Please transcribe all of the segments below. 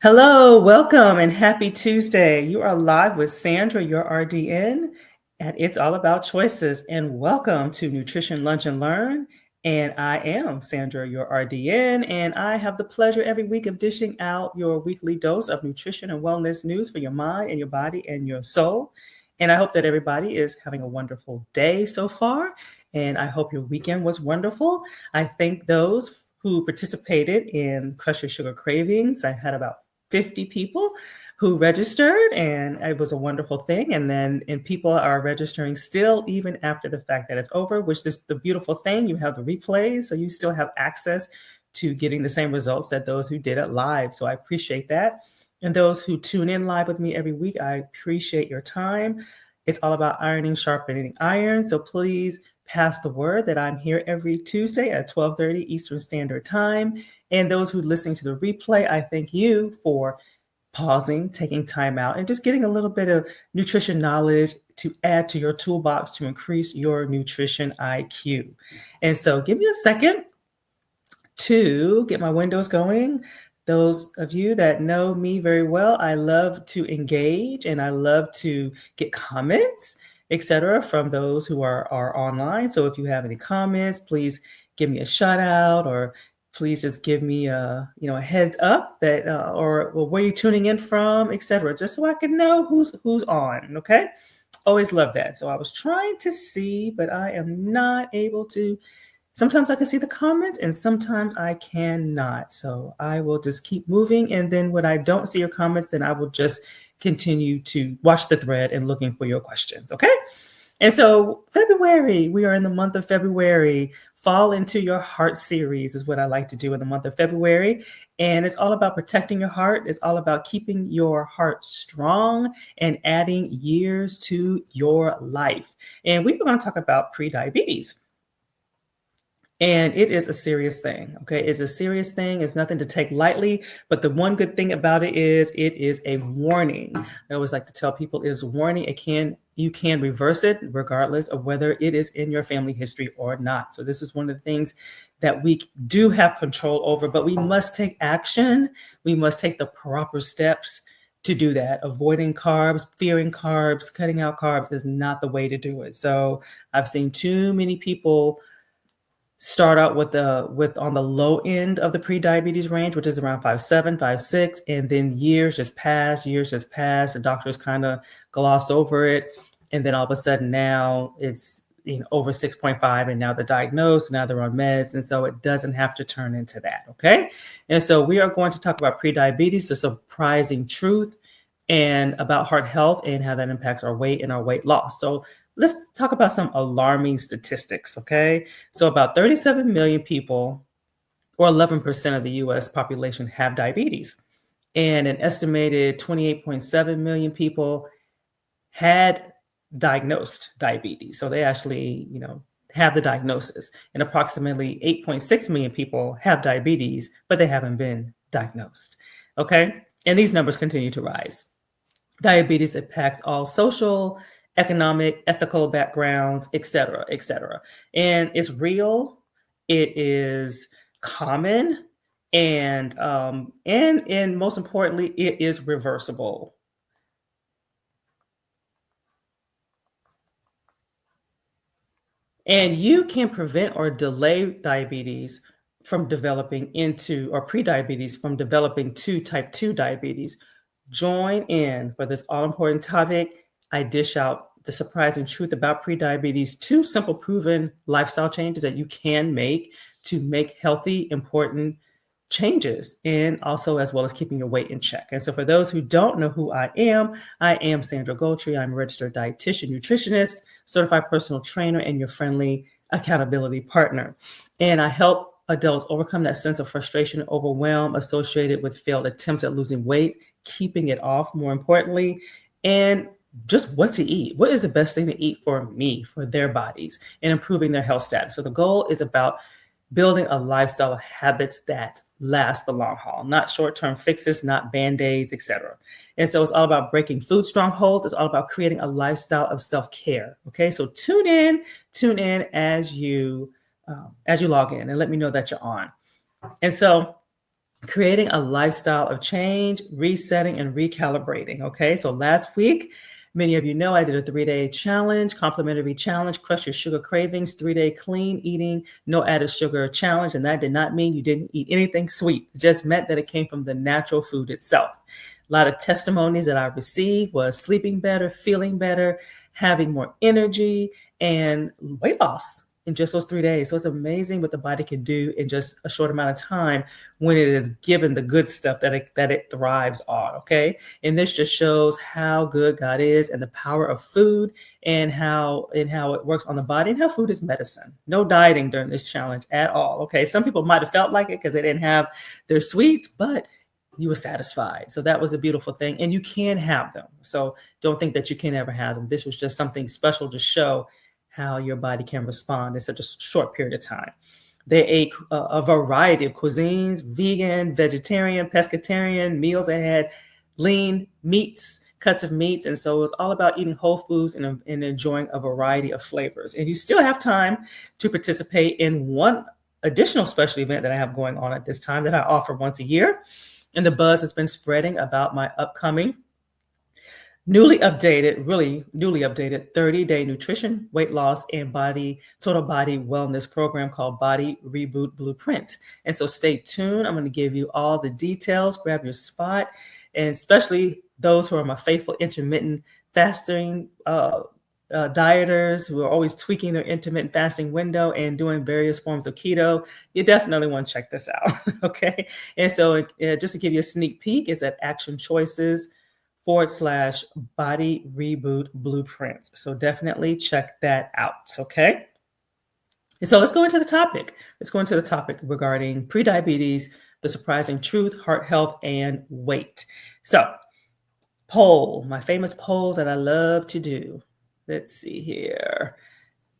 Hello, welcome, and happy Tuesday. You are live with Sandra, your RDN, and it's all about choices. And welcome to Nutrition Lunch and Learn. And I am Sandra, your RDN, and I have the pleasure every week of dishing out your weekly dose of nutrition and wellness news for your mind and your body and your soul. And I hope that everybody is having a wonderful day so far. And I hope your weekend was wonderful. I thank those who participated in Crush Your Sugar Cravings. I had about 50 people who registered, and it was a wonderful thing. And people are registering still even after the fact that it's over, which is the beautiful thing. You have the replays, so you still have access to getting the same results that those who did it live. So I appreciate that. And those who tune in live with me every week, I appreciate your time. It's all about ironing, sharpening iron. So please pass the word that I'm here every Tuesday at 12:30 Eastern Standard Time. And those who are listening to the replay, I thank you for pausing, taking time out, and just getting a little bit of nutrition knowledge to add to your toolbox to increase your nutrition IQ. And so give me a second to get my windows going. Those of you that know me very well, I love to engage and I love to get comments, etc., from those who are online. So if you have any comments, please give me a shout out, or please just give me a heads up that or well, where you're tuning in from, etc., just so I can know who's on. Okay, always love that. So I was trying to see, but I am not able to. Sometimes I can see the comments and sometimes I cannot. So I will just keep moving. And then when I don't see your comments, then I will just continue to watch the thread and looking for your questions. Okay. And so February, we are in the month of February. Fall into your heart series is what I like to do in the month of February. And it's all about protecting your heart. It's all about keeping your heart strong and adding years to your life. And we're going to talk about prediabetes. And it is a serious thing. Okay. It's a serious thing. It's nothing to take lightly. But the one good thing about it is a warning. I always like to tell people it is a warning. You can reverse it regardless of whether it is in your family history or not. So this is one of the things that we do have control over, but we must take action. We must take the proper steps to do that. Avoiding carbs, fearing carbs, cutting out carbs is not the way to do it. So I've seen too many people start out with on the low end of the pre-diabetes range, which is around 5'7", 5'6", and then years just pass. The doctors kind of gloss over it, and then all of a sudden now it's over 6.5, and now they're diagnosed, now they're on meds, and so it doesn't have to turn into that. Okay, and so we are going to talk about pre-diabetes, the surprising truth, and about heart health and how that impacts our weight and our weight loss. So let's talk about some alarming statistics, okay? So about 37 million people, or 11% of the US population, have diabetes. And an estimated 28.7 million people had diagnosed diabetes. So they actually, have the diagnosis. And approximately 8.6 million people have diabetes, but they haven't been diagnosed, okay? And these numbers continue to rise. Diabetes impacts all social, economic, ethical backgrounds, et cetera, et cetera. And it's real, it is common, and most importantly, it is reversible. And you can prevent or delay diabetes from developing into, or prediabetes from developing to type 2 diabetes. Join in for this all-important topic. I dish out the surprising truth about prediabetes, 2 simple proven lifestyle changes that you can make to make healthy, important changes, and also as well as keeping your weight in check. And so for those who don't know who I am Sandra Goldtree. I'm a registered dietitian, nutritionist, certified personal trainer, and your friendly accountability partner. And I help adults overcome that sense of frustration and overwhelm associated with failed attempts at losing weight, keeping it off, more importantly, and just what to eat. What is the best thing to eat for me, for their bodies, and improving their health status. So the goal is about building a lifestyle of habits that last the long haul, not short-term fixes, not band-aids, etc. And so it's all about breaking food strongholds. It's all about creating a lifestyle of self-care. Okay, so tune in as you log in, and let me know that you're on. And so creating a lifestyle of change, resetting, and recalibrating. Okay, so last week, many of you know I did a 3-day challenge, complimentary challenge, crush your sugar cravings, 3-day clean eating, no added sugar challenge. And that did not mean you didn't eat anything sweet. It just meant that it came from the natural food itself. A lot of testimonies that I received was sleeping better, feeling better, having more energy, and weight loss in just those 3 days. So it's amazing what the body can do in just a short amount of time when it is given the good stuff that it thrives on. Okay, and this just shows how good God is and the power of food and how it works on the body and how food is medicine. No dieting during this challenge at all. Okay, some people might have felt like it because they didn't have their sweets, but you were satisfied. So that was a beautiful thing. And you can have them. So don't think that you can never have them. This was just something special to show how your body can respond in such a short period of time. They ate a variety of cuisines, vegan, vegetarian, pescatarian meals that had lean meats, cuts of meats. And so it was all about eating whole foods and enjoying a variety of flavors. And you still have time to participate in one additional special event that I have going on at this time that I offer once a year. And the buzz has been spreading about my upcoming newly updated 30-day nutrition, weight loss, and total body wellness program called Body Reboot Blueprint. And so stay tuned. I'm going to give you all the details. Grab your spot, and especially those who are my faithful intermittent fasting dieters who are always tweaking their intermittent fasting window and doing various forms of keto. You definitely want to check this out. Okay. And so just to give you a sneak peek, it's at Action Choices /Body Reboot Blueprint. So definitely check that out. Okay. And so let's go into the topic. Regarding prediabetes, the surprising truth, heart health, and weight. So my famous polls that I love to do. Let's see here.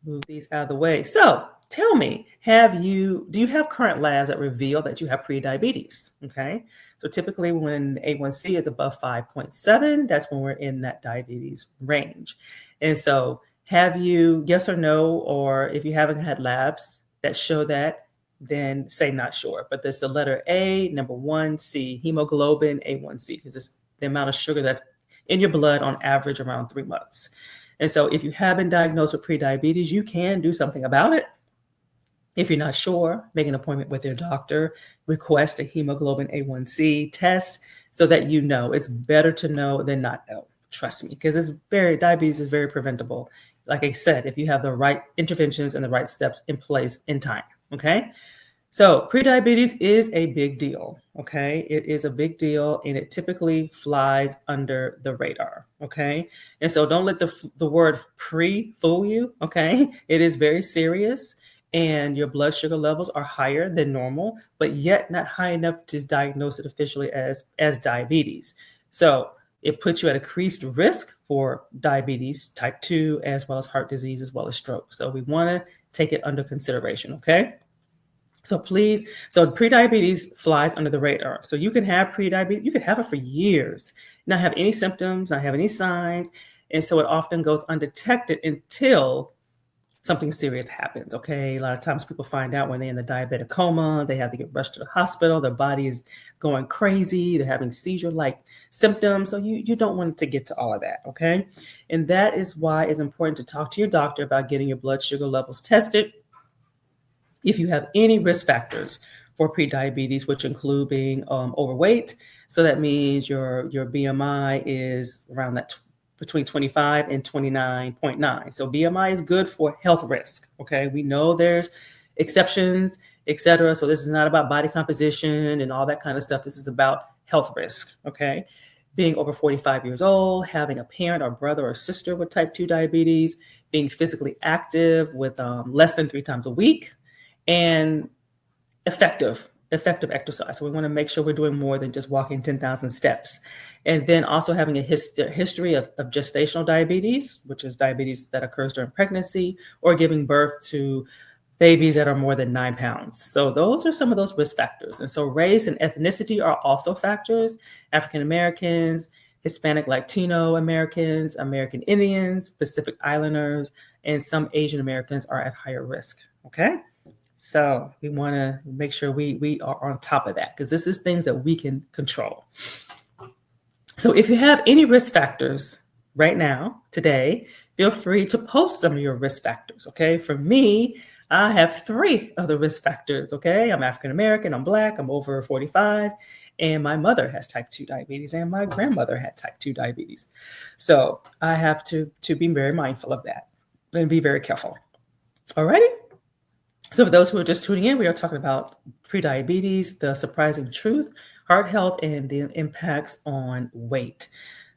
Move these out of the way. So tell me, do you have current labs that reveal that you have prediabetes? Okay. So typically when A1C is above 5.7, that's when we're in that diabetes range. And so have you, yes or no, or if you haven't had labs that show that, then say not sure. But there's the letter A, number 1, C, hemoglobin, A1C, because it's the amount of sugar that's in your blood on average around 3 months. And so if you have been diagnosed with prediabetes, you can do something about it. If you're not sure, make an appointment with your doctor, request a hemoglobin A1C test so that you know. It's better to know than not know. Trust me, because diabetes is very preventable. Like I said, if you have the right interventions and the right steps in place in time. Okay. So prediabetes is a big deal, okay? It is a big deal, and it typically flies under the radar, okay? And so don't let the word pre fool you, okay? It is very serious, and your blood sugar levels are higher than normal, but yet not high enough to diagnose it officially as diabetes. So it puts you at increased risk for diabetes type 2, as well as heart disease, as well as stroke. So we want to take it under consideration, okay? So prediabetes flies under the radar. So you can have prediabetes, you could have it for years, not have any symptoms, not have any signs. And so it often goes undetected until something serious happens, okay? A lot of times people find out when they're in the diabetic coma, they have to get rushed to the hospital, their body is going crazy, they're having seizure-like symptoms. So you don't want to get to all of that, okay? And that is why it's important to talk to your doctor about getting your blood sugar levels tested. If you have any risk factors for prediabetes, which include being overweight, so that means your BMI is around that between 25 and 29.9. So BMI is good for health risk. Okay, we know there's exceptions, etc. So this is not about body composition and all that kind of stuff. This is about health risk. Okay, being over 45 years old, having a parent or brother or sister with type 2 diabetes, being physically active with less than 3 times a week, and effective exercise. So we want to make sure we're doing more than just walking 10,000 steps. And then also having a history of gestational diabetes, which is diabetes that occurs during pregnancy, or giving birth to babies that are more than 9 pounds. So those are some of those risk factors. And so race and ethnicity are also factors. African Americans, Hispanic Latino Americans, American Indians, Pacific Islanders, and some Asian Americans are at higher risk. Okay. So we want to make sure we are on top of that because this is things that we can control. So if you have any risk factors right now, today, feel free to post some of your risk factors. Okay. For me, I have 3 of the risk factors. Okay. I'm African American, I'm Black, I'm over 45, and my mother has type 2 diabetes, and my grandmother had type 2 diabetes. So I have to be very mindful of that and be very careful. Alrighty. So for those who are just tuning in, we are talking about prediabetes, the surprising truth, heart health, and the impacts on weight.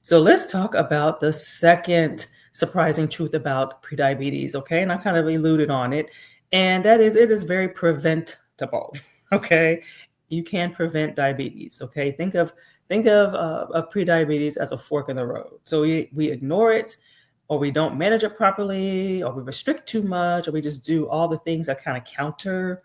So let's talk about the second surprising truth about prediabetes, okay? And I kind of alluded on it, and that is it is very preventable, okay? You can prevent diabetes, okay? Think of prediabetes as a fork in the road. So we ignore it, or we don't manage it properly, or we restrict too much, or we just do all the things that kind of counter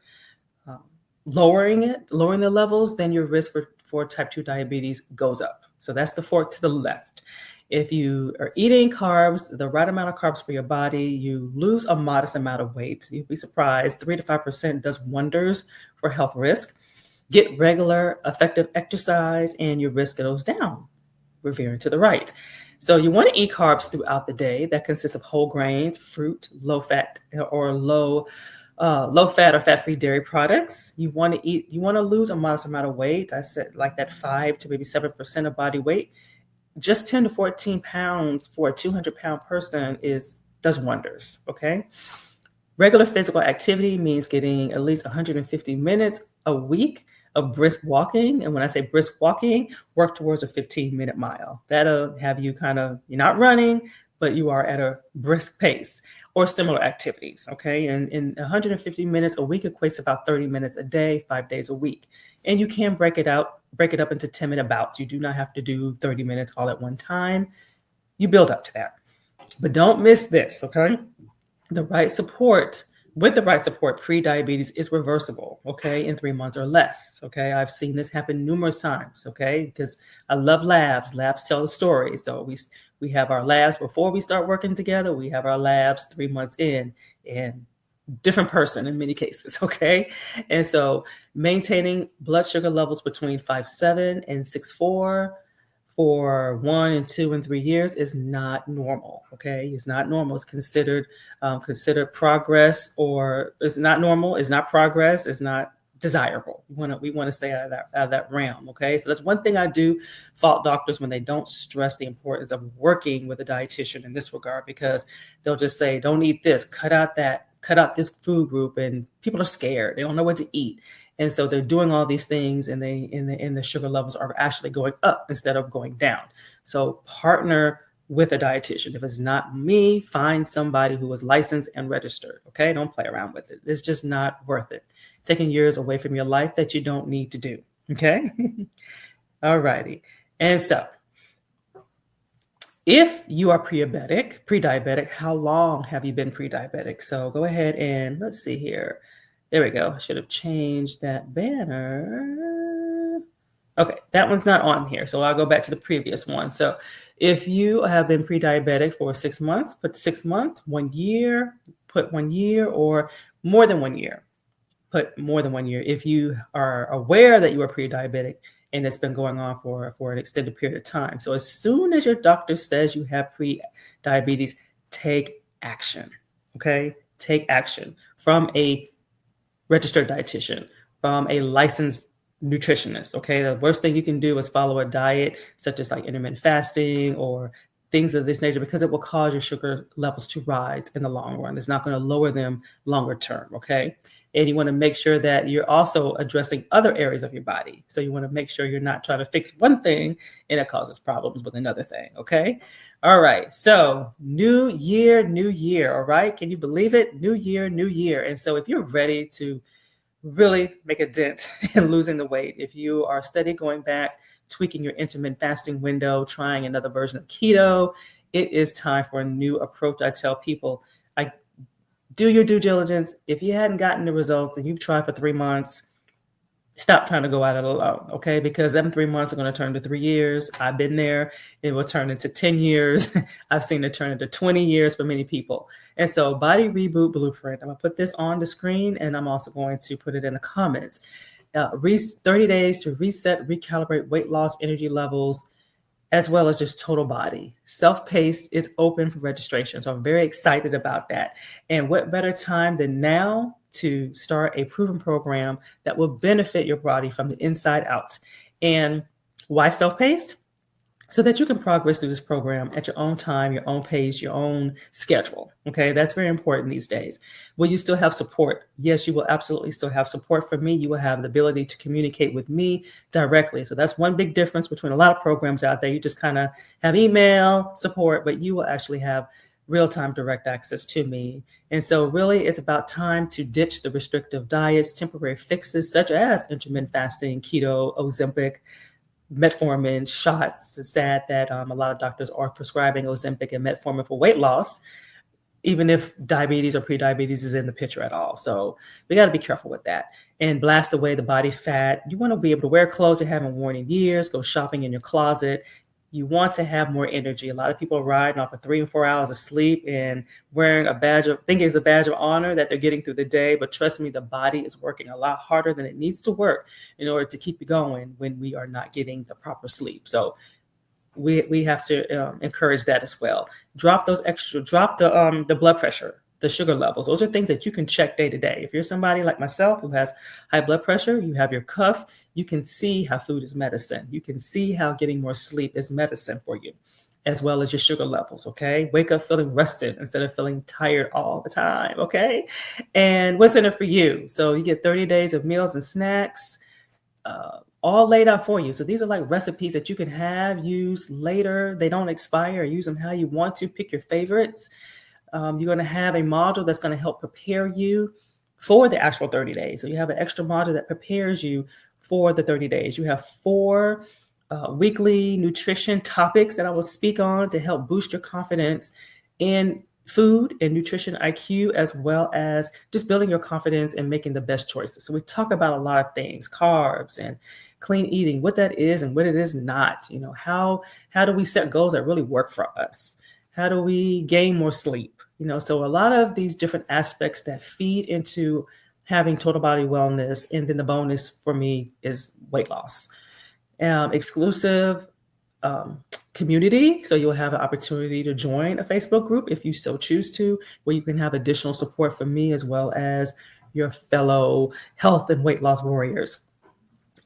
lowering the levels, then your risk for type 2 diabetes goes up. So that's the fork to the left. If you are eating carbs, the right amount of carbs for your body, you lose a modest amount of weight. You'd be surprised, 3 to 5% does wonders for health risk. Get regular, effective exercise, and your risk goes down. We're veering to the right. So you want to eat carbs throughout the day that consist of whole grains, fruit, low fat or low fat or fat-free dairy products. You want to lose a modest amount of weight. I said like that 5 to maybe 7% of body weight. Just 10 to 14 pounds for a 200-pound person does wonders. Okay. Regular physical activity means getting at least 150 minutes a week of brisk walking. And when I say brisk walking, work towards a 15-minute mile. That'll have you you're not running, but you are at a brisk pace or similar activities. Okay. And in 150 minutes a week equates to about 30 minutes a day, 5 days a week. And you can break it up into 10-minute bouts. You do not have to do 30 minutes all at one time. You build up to that. But don't miss this. Okay. With the right support, pre-diabetes is reversible, okay, in 3 months or less, okay? I've seen this happen numerous times, okay, because I love labs. Labs tell the story. So we have our labs before we start working together. We have our labs 3 months in, and different person in many cases, okay? And so maintaining blood sugar levels between 5.7 and 6.4 for 1 2 and 3 years is not normal. Okay, it's not normal. It's considered progress, or it's not normal. It's not progress. It's not desirable. We want to stay out of that realm. Okay, so that's one thing I do fault doctors when they don't stress the importance of working with a dietitian in this regard, because they'll just say, "Don't eat this. Cut out this food group," and people are scared. They don't know what to eat. And so they're doing all these things, and the sugar levels are actually going up instead of going down. So partner with a dietitian. If it's not me, find somebody who is licensed and registered. Okay, don't play around with it. It's just not worth it. Taking years away from your life that you don't need to do. Okay, all righty. And so, if you are pre-diabetic, how long have you been pre-diabetic? So go ahead and let's see here. There we go. I should have changed that banner. Okay, that one's not on here. So I'll go back to the previous one. So if you have been pre-diabetic for 6 months, put 6 months, 1 year, put 1 year, or more than 1 year, put more than 1 year. If you are aware that you are pre-diabetic and it's been going on for an extended period of time. So as soon as your doctor says you have pre-diabetes, take action. Okay, take action from a registered dietitian, from a licensed nutritionist. Okay, the worst thing you can do is follow a diet such as like intermittent fasting or things of this nature, because it will cause your sugar levels to rise in the long run. It's not going to lower them longer term. Okay, and you want to make sure that you're also addressing other areas of your body. So you want to make sure you're not trying to fix one thing and it causes problems with another thing. Okay, all right. So new year. All right, can you believe it? New year. And so if you're ready to really make a dent in losing the weight, if you are steady going back, tweaking your intermittent fasting window, trying another version of keto, it is time for a new approach. I tell people, do your due diligence. If you hadn't gotten the results and you've tried for 3 months, stop trying to go at it alone, okay? Because them 3 months are going to turn to 3 years. I've been there. It will turn into 10 years. I've seen it turn into 20 years for many people. And so, Body Reboot Blueprint, I'm going to put this on the screen, and I'm also going to put it in the comments. 30 days to reset, recalibrate weight loss, energy levels, as well as just total body. Self-paced is open for registration. So I'm very excited about that. And what better time than now to start a proven program that will benefit your body from the inside out. And why self-paced? So that you can progress through this program at your own time, your own pace, your own schedule. Okay, that's very important these days. Will you still have support? Yes, you will absolutely still have support from me. You will have the ability to communicate with me directly. So that's one big difference between a lot of programs out there. You just kind of have email support, but you will actually have real-time direct access to me. And so really it's about time to ditch the restrictive diets, temporary fixes such as intermittent fasting, keto, Ozempic, metformin shots. It's sad that a lot of doctors are prescribing Ozempic and metformin for weight loss, even if diabetes or prediabetes is in the picture at all. So we got to be careful with that and blast away the body fat. You want to be able to wear clothes you haven't worn in years, go shopping in your closet. You want to have more energy. A lot of people are riding off of 3 and 4 hours of sleep and wearing thinking it's a badge of honor that they're getting through the day. But trust me, the body is working a lot harder than it needs to work in order to keep you going when we are not getting the proper sleep. So we have to encourage that as well. Drop the blood pressure, the sugar levels. Those are things that you can check day to day. If you're somebody like myself who has high blood pressure, you have your cuff, you can see how food is medicine. You can see how getting more sleep is medicine for you, as well as your sugar levels, okay? Wake up feeling rested instead of feeling tired all the time, okay? And what's in it for you? So you get 30 days of meals and snacks, all laid out for you. So these are like recipes that you can use later. They don't expire. Use them how you want to. Pick your favorites. You're going to have a module that's going to help prepare you for the actual 30 days. So you have an extra module that prepares you for the 30 days. You have 4 weekly nutrition topics that I will speak on to help boost your confidence in food and nutrition IQ, as well as just building your confidence and making the best choices. So we talk about a lot of things, carbs and clean eating, what that is and what it is not. You know, how do we set goals that really work for us? How do we gain more sleep? You know, so a lot of these different aspects that feed into having total body wellness. And then the bonus for me is weight loss. Exclusive community. So you'll have an opportunity to join a Facebook group if you so choose to, where you can have additional support from me as well as your fellow health and weight loss warriors.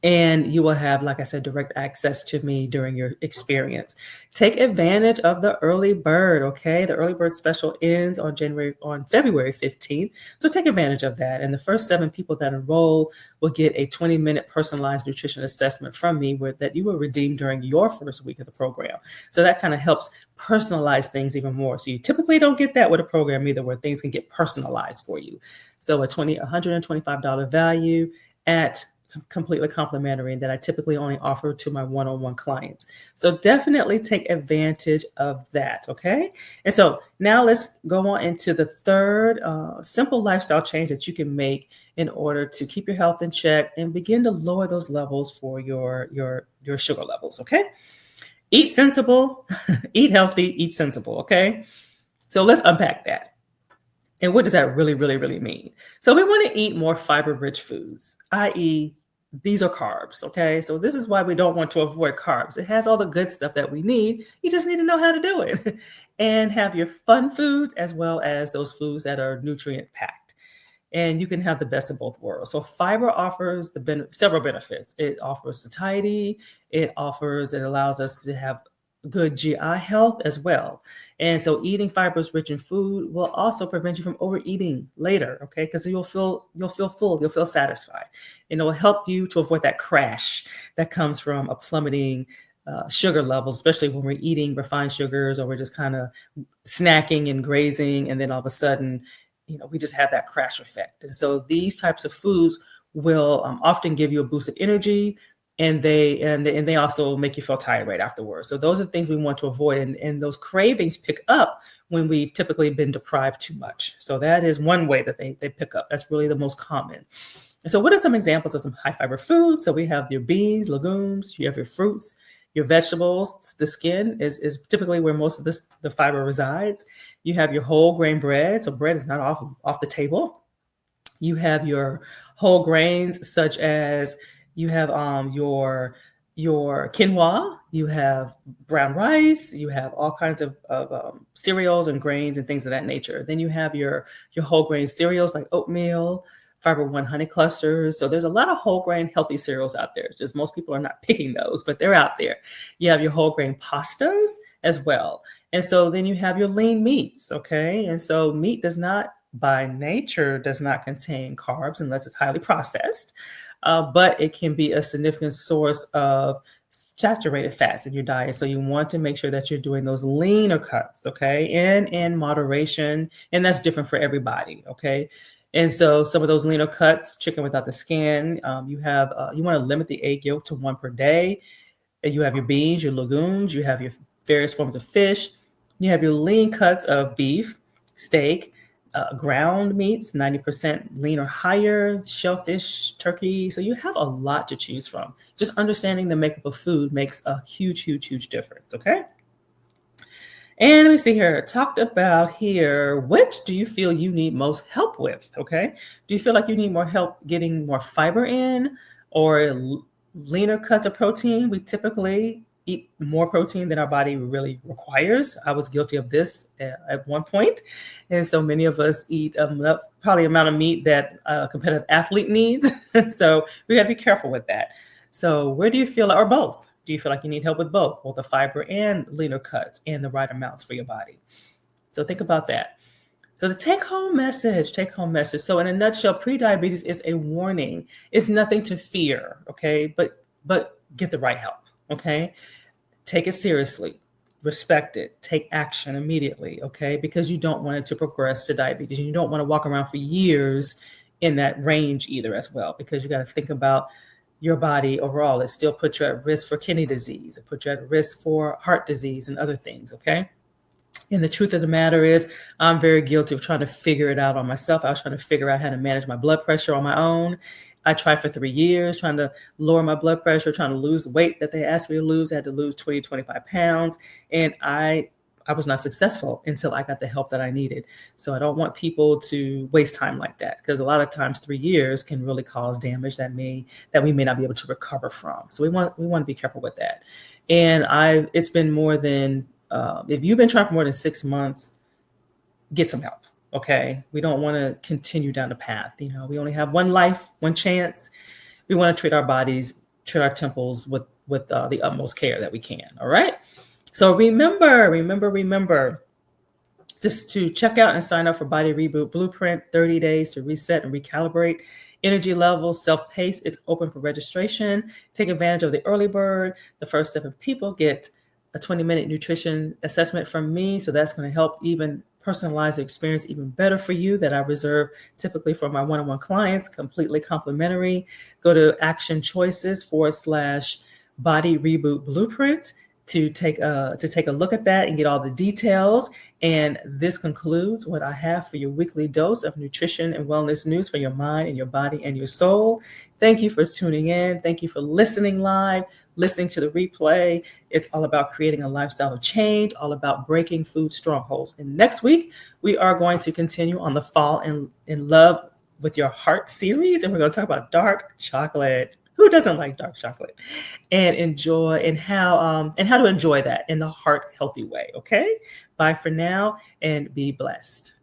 And you will have, like I said, direct access to me during your experience. Take advantage of the early bird, okay? The early bird special ends on February 15th. So take advantage of that. And the first 7 people that enroll will get a 20-minute personalized nutrition assessment from me that you will redeem during your first week of the program. So that kind of helps personalize things even more. So you typically don't get that with a program either, where things can get personalized for you. So a $125 value at completely complimentary, and that I typically only offer to my one-on-one clients. So definitely take advantage of that, okay? And so now let's go on into the third simple lifestyle change that you can make in order to keep your health in check and begin to lower those levels for your sugar levels, okay? Eat sensible, eat healthy, eat sensible, okay? So let's unpack that. And what does that really, really, really mean? So we want to eat more fiber-rich foods, i.e., these are carbs, okay? So this is why we don't want to avoid carbs. It has all the good stuff that we need. You just need to know how to do it. And have your fun foods as well as those foods that are nutrient-packed. And you can have the best of both worlds. So fiber offers several benefits. It offers satiety. It allows us to have good GI health as well. And so eating fibers rich in food will also prevent you from overeating later, okay? Because you'll feel full, you'll feel satisfied. And it will help you to avoid that crash that comes from a plummeting sugar levels, especially when we're eating refined sugars or we're just kind of snacking and grazing, and then all of a sudden, we just have that crash effect. And so these types of foods will often give you a boost of energy, and they also make you feel tired right afterwards. So those are things we want to avoid. And those cravings pick up when we've typically been deprived too much. So that is one way that they pick up. That's really the most common. And so what are some examples of some high fiber foods? So we have your beans, legumes, you have your fruits, your vegetables. The skin is typically where most of the fiber resides. You have your whole grain bread. So bread is not off the table. You have your whole grains, such as you have your quinoa, you have brown rice, you have all kinds of cereals and grains and things of that nature. Then you have your whole grain cereals like oatmeal, fiber one honey clusters. So there's a lot of whole grain healthy cereals out there. Just most people are not picking those, but they're out there. You have your whole grain pastas as well. And so then you have your lean meats, okay? And so meat does not, by nature, does not contain carbs unless it's highly processed, but it can be a significant source of saturated fats in your diet. So you want to make sure that you're doing those leaner cuts, okay, and in moderation, and that's different for everybody, okay? And so some of those leaner cuts, chicken without the skin, you want to limit the egg yolk to one per day. You have your beans, your legumes, you have your various forms of fish. You have your lean cuts of beef, steak, ground meats, 90% lean or higher, shellfish, turkey. So you have a lot to choose from. Just understanding the makeup of food makes a huge, huge, huge difference, okay? And let me see here. Talked about here, which do you feel you need most help with? Okay. Do you feel like you need more help getting more fiber in or leaner cuts of protein? We typically eat more protein than our body really requires. I was guilty of this at one point. And so many of us eat probably amount of meat that a competitive athlete needs. So we got to be careful with that. So where do you feel, or both? Do you feel like you need help with both the fiber and leaner cuts and the right amounts for your body? So think about that. So the take-home message. So in a nutshell, prediabetes is a warning. It's nothing to fear, okay? But get the right help, okay? Take it seriously. Respect it. Take action immediately, okay? Because you don't want it to progress to diabetes. You don't want to walk around for years in that range either as well, because you got to think about your body overall. It still puts you at risk for kidney disease. It puts you at risk for heart disease and other things, okay? And the truth of the matter is, I'm very guilty of trying to figure it out on myself. I was trying to figure out how to manage my blood pressure on my own. I tried for 3 years trying to lower my blood pressure, trying to lose the weight that they asked me to lose. I had to lose 20, 25 pounds. And I was not successful until I got the help that I needed. So I don't want people to waste time like that, because a lot of times 3 years can really cause damage that we may not be able to recover from. So we want to be careful with that. And it's been more than, if you've been trying for more than 6 months, get some help. Okay. We don't want to continue down the path. We only have one life, one chance. We want to treat our bodies, treat our temples with the utmost care that we can. All right. So remember, just to check out and sign up for Body Reboot Blueprint, 30 days to reset and recalibrate energy levels, self-paced. It's open for registration. Take advantage of the early bird. The first 7 people get a 20-minute nutrition assessment from me. So that's going to help even personalize the experience even better for you, that I reserve typically for my one-on-one clients, completely complimentary. Go to Action Choices / Body Reboot Blueprints to take a look at that and get all the details. And this concludes what I have for your weekly dose of nutrition and wellness news for your mind and your body and your soul. Thank you for tuning in. Thank you for listening live, listening to the replay. It's all about creating a lifestyle of change, all about breaking food strongholds. And next week, we are going to continue on the Fall in Love with Your Heart series. And we're going to talk about dark chocolate. Who doesn't like dark chocolate? And how to enjoy that in the heart healthy way. Okay. Bye for now and be blessed.